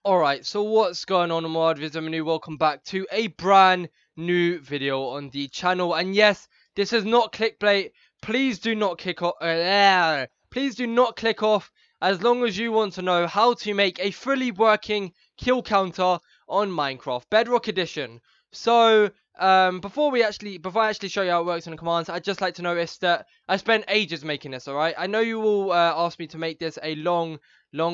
Alright, so what's going on in world? Manu, welcome back to a brand new video on the channel. And yes, this is not clickbait. Please do not please do not click off as long as you want to know how to make a fully working kill counter on Minecraft Bedrock Edition. So, before I actually show you how it works on the commands, I'd just like to notice that I spent ages making this, alright? I know you all asked me to make this a long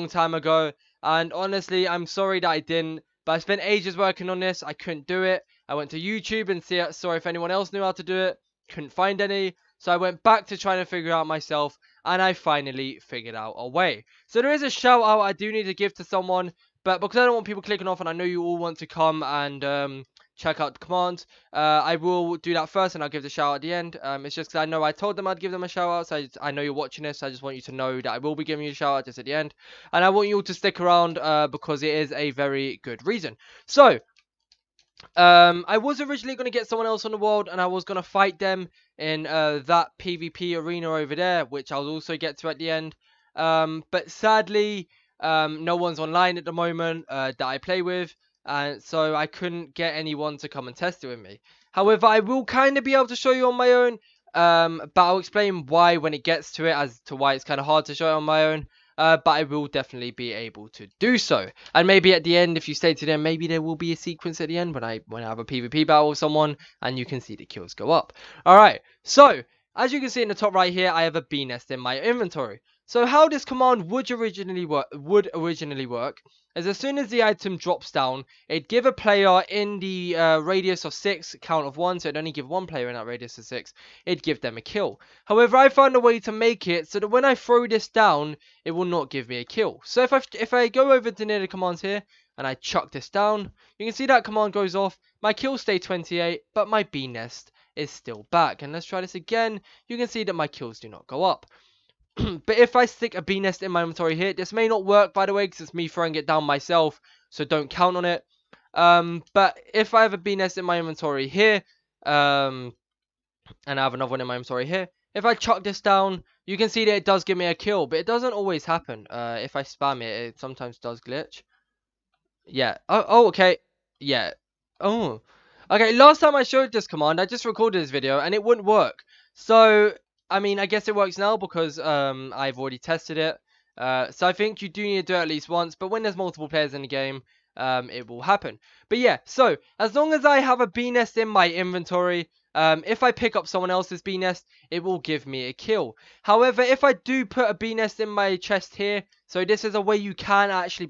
time ago. And honestly, I'm sorry that I didn't. But I spent ages working on this. I couldn't do it. I went to YouTube and saw if anyone else knew how to do it. Couldn't find any. So I went back to trying to figure out myself. And I finally figured out a way. So there is a shout out I do need to give to someone. But because I don't want people clicking off and I know you all want to come and check out the commands, I will do that first and I'll give the shout out at the end. It's just because I know I told them I'd give them a shout out. So I know you're watching this. So I just want you to know that I will be giving you a shout out just at the end. And I want you all to stick around because it is a very good reason. So, I was originally going to get someone else on the world and I was going to fight them in that PvP arena over there, which I'll also get to at the end. But sadly, no one's online at the moment that I play with. And so I couldn't get anyone to come and test it with me. However, I will kind of be able to show you on my own. But I'll explain why when it gets to it, as to why it's kind of hard to show it on my own. But I will definitely be able to do so. And maybe at the end, if you stay to the end, maybe there will be a sequence at the end when I have a PvP battle with someone, and you can see the kills go up. All right. So as you can see in the top right here, I have a bee nest in my inventory. So how this command would originally work is as soon as the item drops down, it'd give a player in the radius of 6, count of 1, so it'd only give one player in that radius of 6, it'd give them a kill. However, I found a way to make it so that when I throw this down, it will not give me a kill. So if I go over to near the commands here, and I chuck this down, you can see that command goes off, my kills stay 28, but my bee nest is still back. And let's try this again, you can see that my kills do not go up. But if I stick a bee nest in my inventory here, this may not work, by the way, because it's me throwing it down myself, so don't count on it. But if I have a bee nest in my inventory here, and I have another one in my inventory here, if I chuck this down, you can see that it does give me a kill, but it doesn't always happen. If I spam it, it sometimes does glitch. Yeah. Oh, okay. Yeah. Oh. Okay, last time I showed this command, I just recorded this video, and it wouldn't work. So, I mean, I guess it works now because I've already tested it. So I think you do need to do it at least once, but when there's multiple players in the game, it will happen. But yeah, so as long as I have a bee nest in my inventory, if I pick up someone else's bee nest, it will give me a kill. However, if I do put a bee nest in my chest here, so this is a way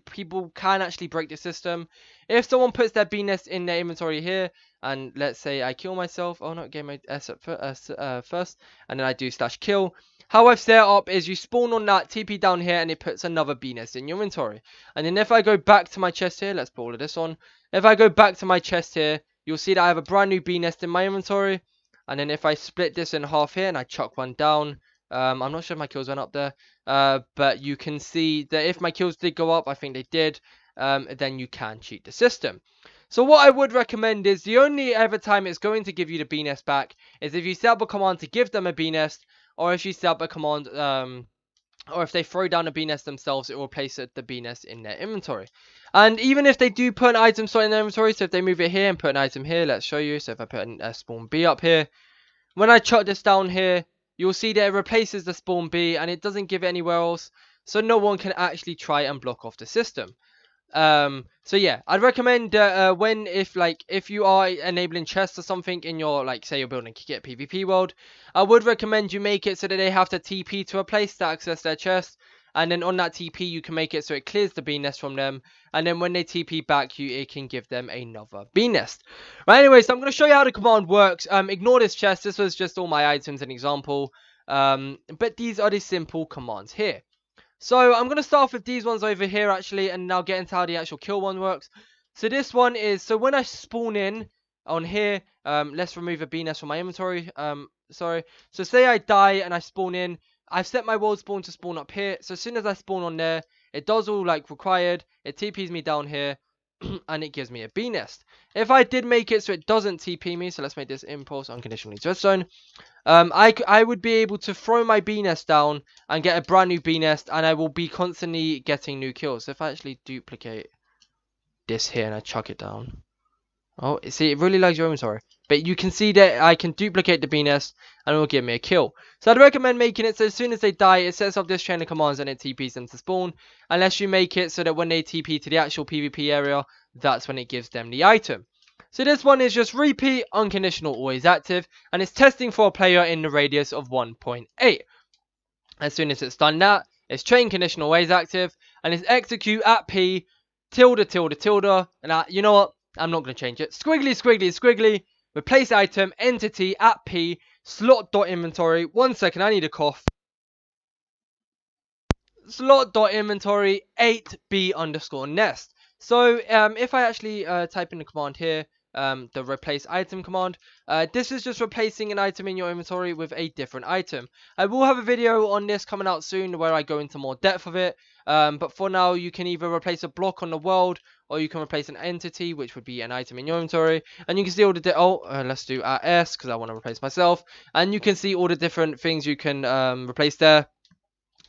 people can actually break the system. If someone puts their bee nest in their inventory here, and let's say I kill myself, oh no, get my S up first, and then I do /kill. How I've set it up is you spawn on that TP down here, and it puts another bee nest in your inventory. And then if I go back to my chest here, let's put all of this on. If I go back to my chest here, you'll see that I have a brand new bee nest in my inventory. And then if I split this in half here and I chuck one down, I'm not sure if my kills went up there, but you can see that if my kills did go up, I think they did, then you can cheat the system. So what I would recommend is the only ever time it's going to give you the bee nest back is if you set up a command to give them a bee nest, or if you set up a command, or if they throw down a bee nest themselves, it will place the bee nest in their inventory. And even if they do put an item slot in their inventory, so if they move it here and put an item here, let's show you. So if I put a spawn bee up here, when I chuck this down here, you'll see that it replaces the spawn bee and it doesn't give it anywhere else, so no one can actually try and block off the system. So yeah, I'd recommend if you are enabling chests or something in your, like, say you're building a PvP world, I would recommend you make it so that they have to TP to a place to access their chest, and then on that TP you can make it so it clears the bee nest from them, and then when they TP back it can give them another bee nest. Right, anyway, so I'm going to show you how the command works. Ignore this chest, this was just all my items, an example, but these are the simple commands here. So I'm going to start off with these ones over here actually, and now get into how the actual kill one works. So this one is, so when I spawn in on here, let's remove a bee nest from my inventory. Sorry. So say I die and I spawn in, I've set my world spawn to spawn up here. So as soon as I spawn on there, it does all like required. It TPs me down here. And it gives me a bee nest. If I did make it so it doesn't TP me, so let's make this impulse unconditionally to redstone. I would be able to throw my bee nest down and get a brand new bee nest, and I will be constantly getting new kills. So if I actually duplicate this here and I chuck it down. Oh, see, it really lags your inventory. But you can see that I can duplicate the bee nest and it will give me a kill. So I'd recommend making it so as soon as they die, it sets off this chain of commands and it TPs them to spawn. Unless you make it so that when they TP to the actual PvP area, that's when it gives them the item. So this one is just repeat, unconditional, always active. And it's testing for a player in the radius of 1.8. As soon as it's done that, it's chain conditional, always active. And it's execute at P, tilde, tilde, tilde. And you know what? I'm not going to change it. Squiggly, squiggly, squiggly. Replace item, entity, at P, slot dot inventory. 1 second, I need a cough. Slot dot inventory 8b underscore nest. So if I actually type in the command here, the replace item command, this is just replacing an item in your inventory with a different item. I will have a video on this coming out soon where I go into more depth of it. But for now, you can either replace a block on the world, or you can replace an entity, which would be an item in your inventory. And you can see all the let's do at S because I want to replace myself. And you can see all the different things you can replace there.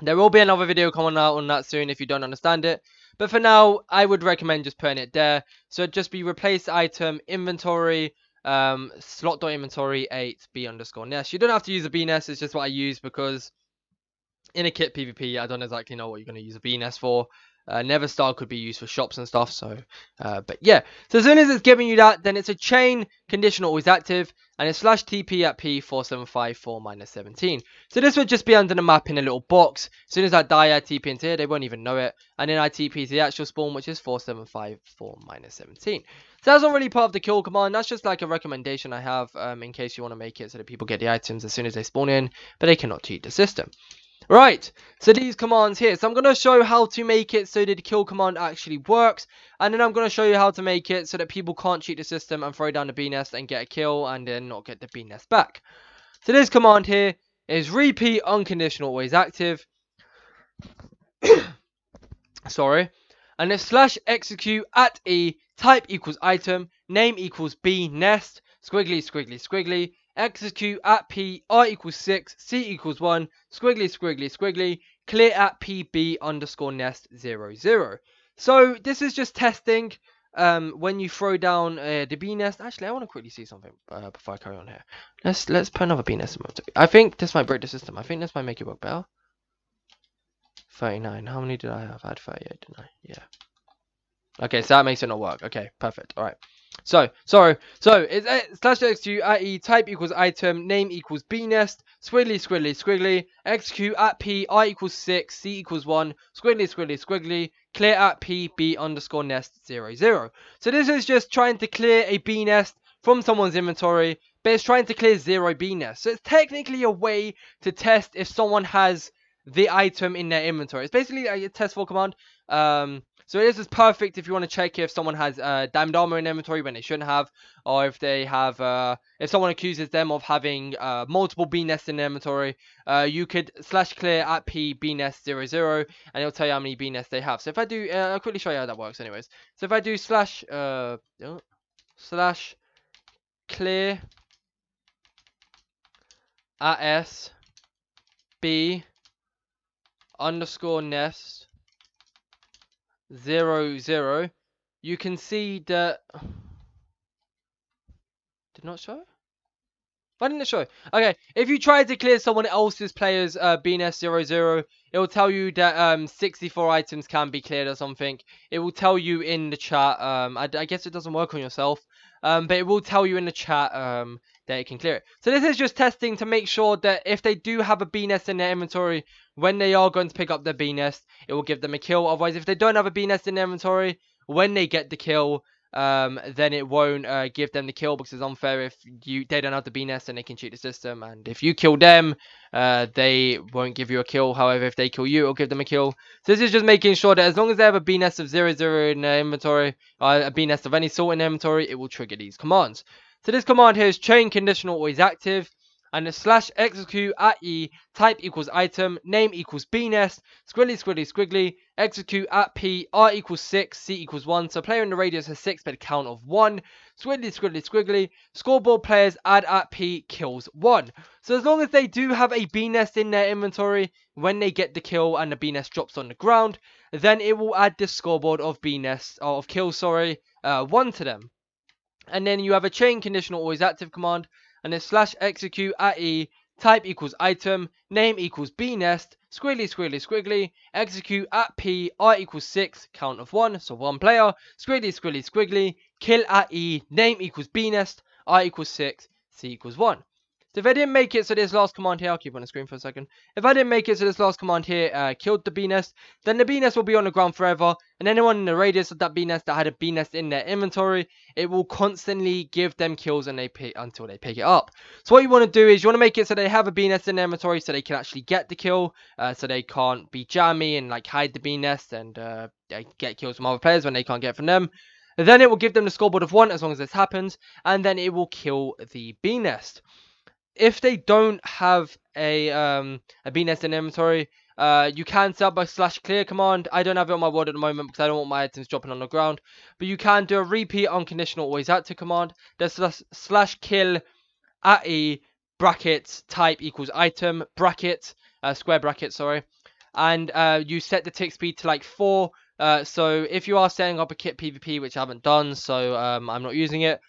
There will be another video coming out on that soon if you don't understand it. But for now, I would recommend just putting it there. So it'd just be replace item inventory slot.inventory 8b underscore nest. You don't have to use a bnest. It's just what I use because in a kit PvP, I don't exactly know what you're going to use a bnest for. Neverstar could be used for shops and stuff. So, but yeah. So as soon as it's giving you that, then it's a chain conditional always active, and it's slash TP at P4754-17. So this would just be under the map in a little box. As soon as I die, I TP into here, they won't even know it, and then I TP to the actual spawn, which is 4754-17. So that's not really part of the kill command. That's just like a recommendation I have in case you want to make it so that people get the items as soon as they spawn in, but they cannot cheat the system. Right, so these commands here. So I'm going to show how to make it so that the kill command actually works. And then I'm going to show you how to make it so that people can't cheat the system and throw down the bee nest and get a kill and then not get the bee nest back. So this command here is repeat unconditional always active. Sorry. And if slash execute at E, type equals item, name equals B nest, squiggly, squiggly, squiggly, execute at P, R equals 6, C equals 1, squiggly, squiggly, squiggly, clear at PB underscore nest 0, 0. So this is just testing when you throw down the bee nest. Actually, I want to quickly see something before I carry on here. Let's put another bee nest in. I think this might break the system. I think this might make it work better. 39. How many did I have? I had 38, didn't I? Yeah. Okay, so that makes it not work. Okay, perfect. All right. So it's slash execute at E, type equals item, name equals B nest, squiggly, squiggly, squiggly, execute at P, I equals 6, C equals 1, squiggly, squiggly, squiggly, clear at P, B underscore nest 0, 0. So this is just trying to clear a B nest from someone's inventory, but it's trying to clear 0 B nest. So it's technically a way to test if someone has the item in their inventory. It's basically a test for command. So this is perfect if you want to check if someone has diamond armor in inventory when they shouldn't have, or if they have, if someone accuses them of having multiple bee nests in their inventory, you could slash clear at P bee nest 0, 0, and it'll tell you how many bee nests they have. So if I do, I'll quickly show you how that works anyways. So if I do slash clear at S B underscore nest 0, 0, you can see that did not show. Why didn't it show? Okay, if you try to clear someone else's player's BNS 0, 0, it will tell you that 64 items can be cleared or something. It will tell you in the chat. I guess it doesn't work on yourself, but it will tell you in the chat that it can clear it. So this is just testing to make sure that if they do have a bee nest in their inventory, when they are going to pick up their bee nest, it will give them a kill. Otherwise, if they don't have a bee nest in their inventory, when they get the kill, then it won't give them the kill because it's unfair if they don't have the bee nest and they can cheat the system. And if you kill them, they won't give you a kill. However, if they kill you, it'll give them a kill. So this is just making sure that as long as they have a bee nest of 0, 0 in their inventory, or a bee nest of any sort in their inventory, it will trigger these commands. So this command here is chain conditional always active. and it's slash execute at E, type equals item, name equals bnest, squiggly squiggly squiggly, execute at P, R equals 6, C equals 1. So player in the radius has 6 but a count of 1. Squiggly squiggly squiggly, scoreboard players add at P kills 1. So as long as they do have a bnest in their inventory, when they get the kill and the bnest drops on the ground, then it will add this scoreboard of bnest, or of kills, sorry, 1 to them. And then you have a chain conditional always active command, and then slash execute at E, type equals item, name equals bnest, squiggly squiggly squiggly, execute at P, R equals 6, count of 1, so 1 player, squiggly squiggly squiggly, kill at E, name equals bnest, R equals 6, C equals 1. So if I didn't make it so this last command here, I'll keep on the screen for a second. If I didn't make it so this last command here killed the bnest, then the bnest will be on the ground forever, and anyone in the radius of that bnest that had a bnest in their inventory, it will constantly give them kills and until they pick it up. So what you want to do is you want to make it so they have a bnest in their inventory so they can actually get the kill, so they can't be jammy and like hide the bnest and get kills from other players when they can't get from them. Then it will give them the scoreboard of 1 as long as this happens, and then it will kill the bnest. If they don't have a bnest in inventory, you can set up a slash clear command. I don't have it on my ward at the moment because I don't want my items dropping on the ground. But you can do a repeat unconditional always active command. There's slash kill at E brackets type equals item bracket square bracket, sorry, and you set the tick speed to like 4. So if you are setting up a kit PvP, which I haven't done, so I'm not using it,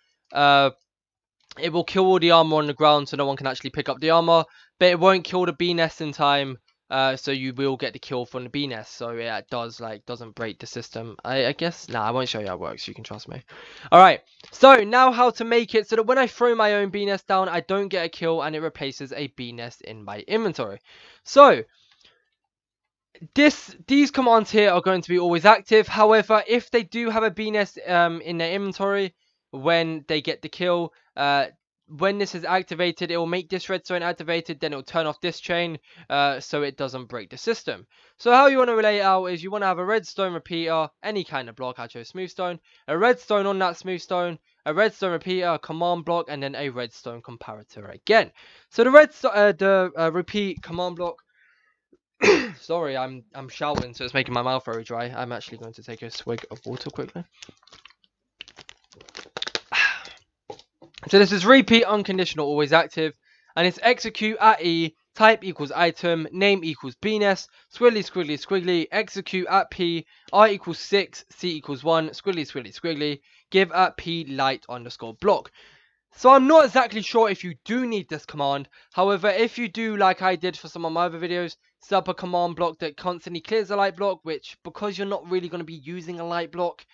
it will kill all the armor on the ground so no one can actually pick up the armor, but it won't kill the bnest in time, so you will get the kill from the bnest. So yeah, it doesn't break the system. I guess I won't show you how it works, you can trust me. Alright, so now how to make it so that when I throw my own bnest down, I don't get a kill and it replaces a bnest in my inventory. So these commands here are going to be always active. However, if they do have a bnest in their inventory when they get the kill, when this is activated, it will make this redstone activated, then it will turn off this chain, so it doesn't break the system. So how you want to relay it out is you want to have a redstone repeater, any kind of block. I chose smoothstone, a redstone on that smoothstone, a redstone repeater, a command block, and then a redstone comparator again. So the repeat command block. Sorry, I'm shouting, so it's making my mouth very dry. I'm actually going to take a swig of water quickly. So this is repeat unconditional always active, and it's execute at E, type equals item, name equals bnest, squiggly squiggly squiggly, execute at P, R equals 6, C equals 1, squiggly squiggly squiggly, give at P light underscore block. So I'm not exactly sure if you do need this command. However, if you do, like I did for some of my other videos, set up a command block that constantly clears a light block, which because you're not really going to be using a light block,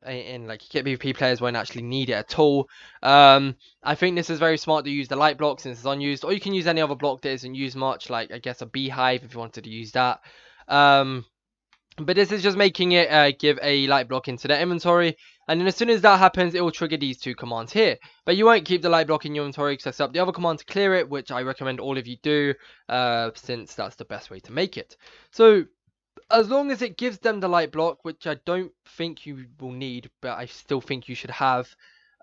in like kit PvP players won't actually need it at all. I think this is very smart to use the light block since it's unused, or you can use any other block that isn't used much, like I guess a beehive if you wanted to use that. But this is just making it give a light block into their inventory, and then as soon as that happens, it will trigger these two commands here. But you won't keep the light block in your inventory because I set up the other command to clear it, which I recommend all of you do, since that's the best way to make it. So as long as it gives them the light block, which I don't think you will need, but I still think you should have,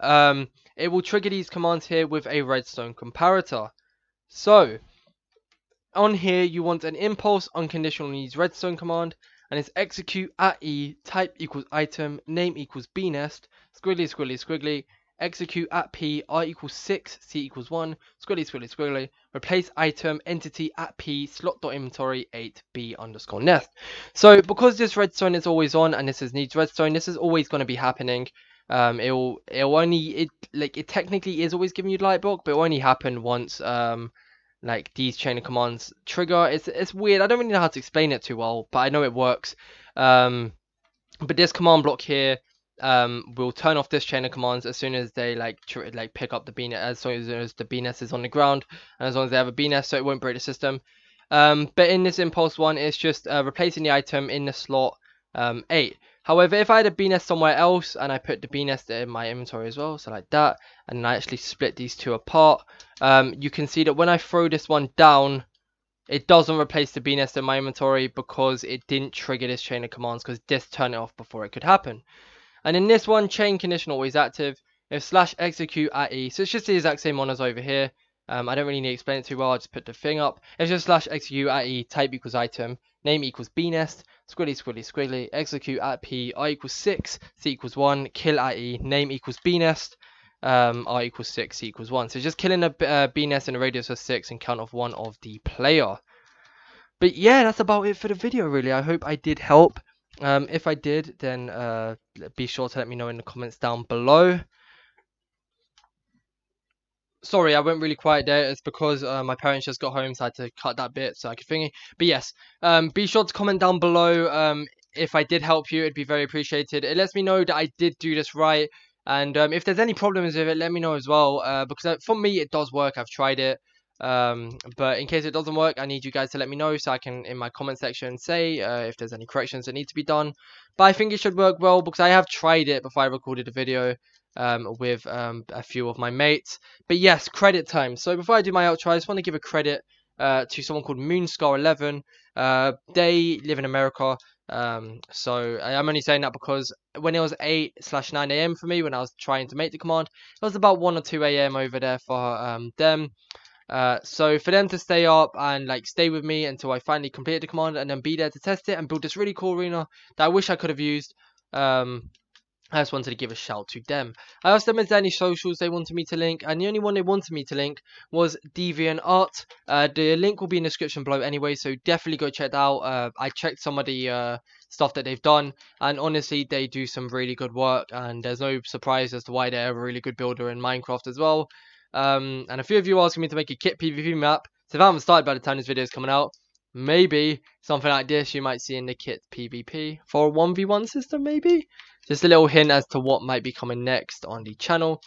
it will trigger these commands here with a redstone comparator. So on here, you want an impulse unconditional needs redstone command, and it's execute at E, type equals item, name equals bnest, squiggly squiggly squiggly, execute at P, R equals 6, C equals 1, squiggly squiggly squiggly, replace item, entity at P, slot.inventory 8B underscore nest. So because this redstone is always on and this is needs redstone, this is always going to be happening. It technically is always giving you the light block, but it will only happen once like these chain of commands trigger. It's weird. I don't really know how to explain it too well, but I know it works. But this command block here will turn off this chain of commands as soon as they pick up the bnest, as soon as the bnest is on the ground, and as long as they have a bnest, so it won't break the system. But in this impulse one, it's just replacing the item in the slot 8. However, if I had a bnest somewhere else and I put the bnest in my inventory as well, so like that, and I actually split these two apart, you can see that when I throw this one down, it doesn't replace the bnest in my inventory because it didn't trigger this chain of commands, because this turned it off before it could happen. And in this one, chain condition always active, if slash execute at E, so it's just the exact same one as over here. I don't really need to explain it too well. I'll just put the thing up. It's just slash execute at E, type equals item, name equals bnest, squiggly squiggly squiggly, execute at P, I equals 6, C equals 1, kill at E, name equals bnest, R equals 6, C equals 1. So just killing a bnest in a radius of 6 and count of 1 of the player. But yeah, that's about it for the video, really. I hope I did help. If I did, then be sure to let me know in the comments down below. Sorry, I went really quiet there. It's because my parents just got home, so I had to cut that bit so I could thingy. But yes, be sure to comment down below if I did help you. It'd be very appreciated. It lets me know that I did do this right. And if there's any problems with it, let me know as well. Because for me, it does work. I've tried it. But in case it doesn't work, I need you guys to let me know so I can, in my comment section, say if there's any corrections that need to be done. But I think it should work well because I have tried it before I recorded a video with a few of my mates. But yes, credit time. So before I do my outro, I just want to give a credit to someone called Moonscar11. They live in America. So I'm only saying that because when it was 8/9 a.m. for me, when I was trying to make the command, it was about 1 or 2 a.m. over there for them. So for them to stay up and like stay with me until I finally completed the command and then be there to test it and build this really cool arena that I wish I could have used. I just wanted to give a shout to them. I asked them if there any socials they wanted me to link, and the only one they wanted me to link was DeviantArt. The link will be in the description below anyway, so definitely go check that out. I checked some of the stuff that they've done, and honestly, they do some really good work, and there's no surprise as to why they're a really good builder in Minecraft as well. And a few of you asking me to make a kit PvP map, so if I haven't started by the time this video is coming out, maybe something like this you might see in the kit PvP for a 1v1 system, maybe? Just a little hint as to what might be coming next on the channel.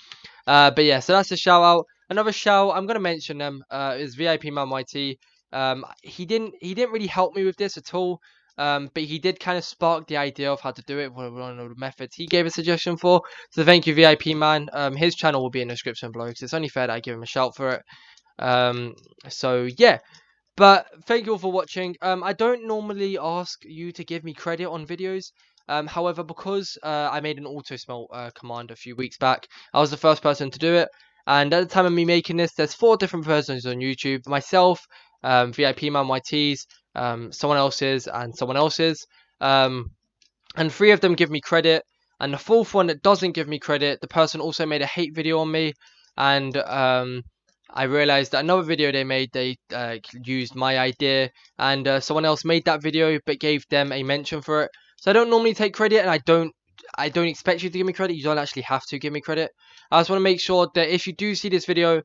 But yeah, so that's a shout out. Another shout, I'm gonna mention them, is VIP Man YT. He didn't really help me with this at all. But he did kind of spark the idea of how to do it, one of the methods he gave a suggestion for. So thank you, VIP Man. His channel will be in the description below because it's only fair that I give him a shout for it. So yeah. But thank you all for watching. I don't normally ask you to give me credit on videos. However, because I made an auto smelt command a few weeks back, I was the first person to do it. And at the time of me making this, there's 4 different versions on YouTube. Myself, VIP Man YT's, someone else's, and someone else's. And 3 of them give me credit. And the 4th one that doesn't give me credit, the person also made a hate video on me. And I realized that another video they made, they used my idea, and someone else made that video but gave them a mention for it. So I don't normally take credit, and I don't expect you to give me credit. You don't actually have to give me credit. I just want to make sure that if you do see this video,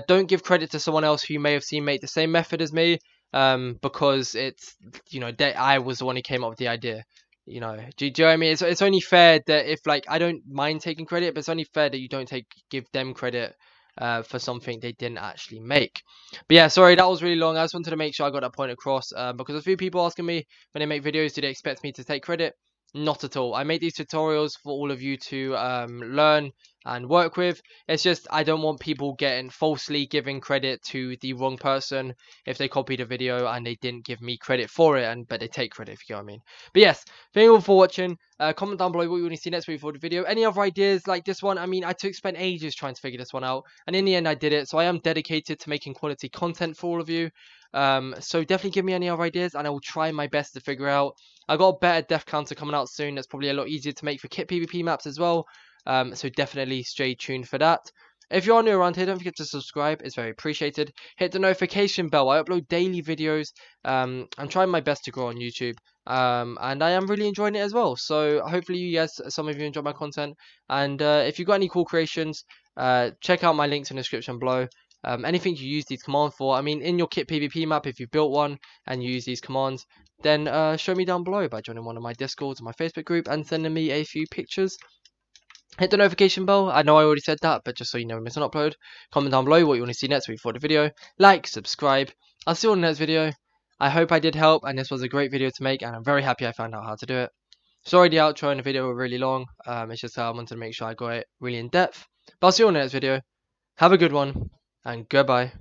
don't give credit to someone else who you may have seen make the same method as me, because it's, you know, that I was the one who came up with the idea. You know, do you know what I mean? It's only fair that if, like, I don't mind taking credit, but it's only fair that you don't give them credit for something they didn't actually make. But yeah, sorry, that was really long. I just wanted to make sure I got that point across, because a few people asking me when they make videos, do they expect me to take credit? Not at all. I make these tutorials for all of you to learn and work with. It's just I don't want people falsely giving credit to the wrong person if they copied a video and they didn't give me credit for it, but they take credit, if you get what I mean. But yes, thank you all for watching. Comment down below what you want to see next week for the video. Any other ideas like this one? I mean, I spent ages trying to figure this one out, and in the end I did it. So I am dedicated to making quality content for all of you. So definitely give me any other ideas, and I will try my best to figure out. I got a better death counter coming out soon. That's probably a lot easier to make for kit PvP maps as well. So definitely stay tuned for that. If you're new around here, don't forget to subscribe. It's very appreciated. Hit the notification bell. I upload daily videos. I'm trying my best to grow on YouTube. And I am really enjoying it as well. So hopefully you guys, some of you enjoy my content. And if you've got any cool creations, check out my links in the description below. Anything you use these commands for, I mean, in your kit PvP map, if you built one and you use these commands, then show me down below by joining one of my Discords or my Facebook group and sending me a few pictures. Hit the notification bell. I know I already said that, but just so you never miss an upload. Comment down below what you want to see next week for the video. Like, subscribe. I'll see you on the next video. I hope I did help, and this was a great video to make, and I'm very happy I found out how to do it. Sorry the outro and the video were really long. It's just I wanted to make sure I got it really in depth. But I'll see you on the next video. Have a good one, and goodbye.